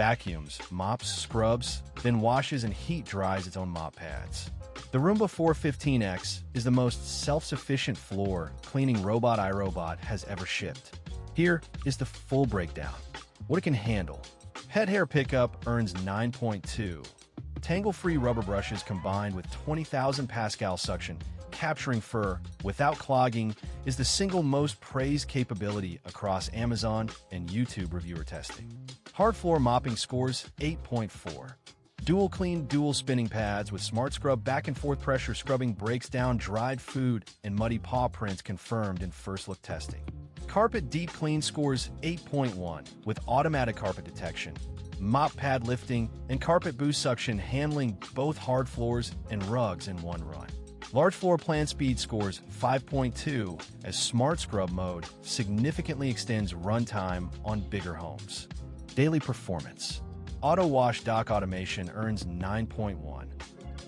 vacuums, mops, scrubs, then washes and heat dries its own mop pads. The Roomba 415X is the most self-sufficient floor cleaning robot iRobot has ever shipped. Here is the full breakdown. What it can handle. Pet hair pickup earns 9.2. Tangle-free rubber brushes combined with 20,000 Pascal suction, capturing fur without clogging, is the single most praised capability across Amazon and YouTube reviewer testing. Hard floor mopping scores 8.4. DualClean dual spinning pads with SmartScrub back and forth pressure scrubbing breaks down dried food and muddy paw prints confirmed in first look testing. Carpet deep clean scores 8.1 with automatic carpet detection, mop pad lifting, and carpet boost suction handling both hard floors and rugs in one run. Large floor plan speed scores 5.2 as SmartScrub mode significantly extends runtime on bigger homes. Daily performance. AutoWash dock automation earns 9.1.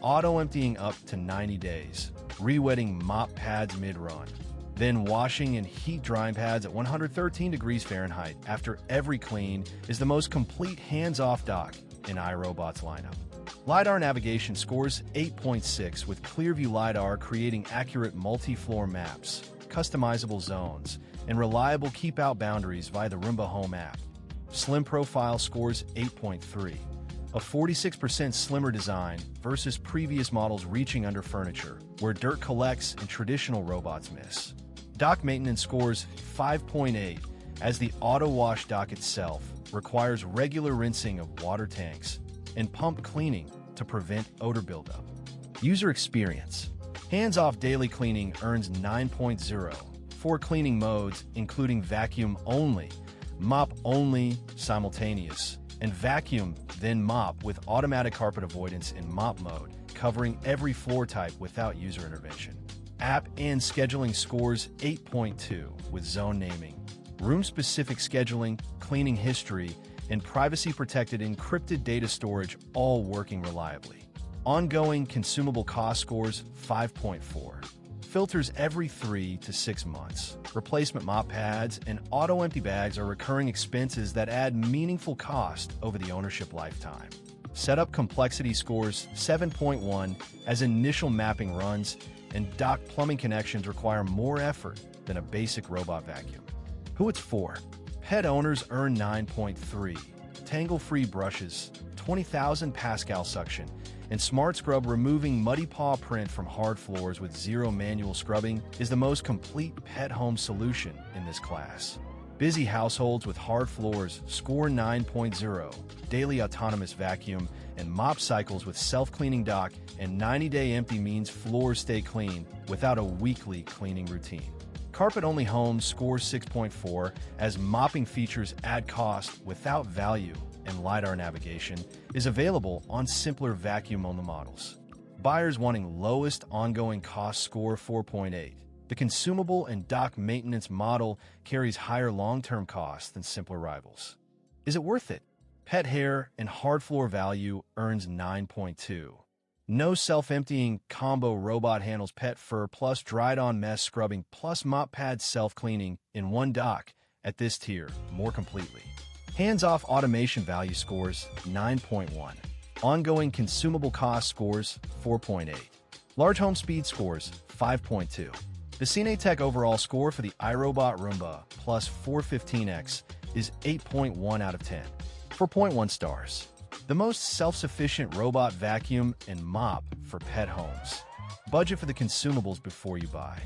Auto-emptying up to 90 days. Rewetting mop pads mid-run. Then washing and heat drying pads at 113 degrees Fahrenheit after every clean is the most complete hands-off dock in iRobot's lineup. LiDAR navigation scores 8.6 with ClearView LiDAR creating accurate multi-floor maps, customizable zones, and reliable keep-out boundaries via the Roomba Home App. Slim profile scores 8.3, a 46% slimmer design versus previous models reaching under furniture, where dirt collects and traditional robots miss. Dock maintenance scores 5.8, as the AutoWash dock itself requires regular rinsing of water tanks and pump cleaning to prevent odor buildup. User experience. Hands-off daily cleaning earns 9.0. 4 cleaning modes, including vacuum only, mop only simultaneous, and vacuum, then mop with automatic carpet avoidance in mop mode, covering every floor type without user intervention. App and scheduling scores 8.2 with zone naming, room-specific scheduling, cleaning history, and privacy-protected encrypted data storage all working reliably. Ongoing consumable cost scores 5.4. Filters every 3 to 6 months. Replacement mop pads and auto-empty bags are recurring expenses that add meaningful cost over the ownership lifetime. Setup complexity scores 7.1 as initial mapping runs and dock plumbing connections require more effort than a basic robot vacuum. Who it's for. Pet owners earn 9.3. Tangle-free brushes, 20,000 Pascal suction, and SmartScrub removing muddy paw print from hard floors with zero manual scrubbing is the most complete pet home solution in this class. Busy households with hard floors score 9.0. Daily autonomous vacuum and mop cycles with self-cleaning dock and 90-day empty means floors stay clean without a weekly cleaning routine. Carpet-only homes score 6.4 as mopping features add cost without value, and LiDAR navigation is available on simpler vacuum-only models. Buyers wanting lowest ongoing cost score 4.8. The consumable and dock maintenance model carries higher long-term costs than simpler rivals. Is it worth it? Pet hair and hard floor value earns 9.2. No self-emptying combo robot handles pet fur plus dried-on mess scrubbing plus mop pad self-cleaning in one dock at this tier more completely. Hands-off automation value scores 9.1. Ongoing consumable cost scores 4.8. Large home speed scores 5.2. The CineTech overall score for the iRobot Roomba Plus 415X is 8.1 out of 10, 4.1 stars. The most self-sufficient robot vacuum and mop for pet homes. Budget for the consumables before you buy.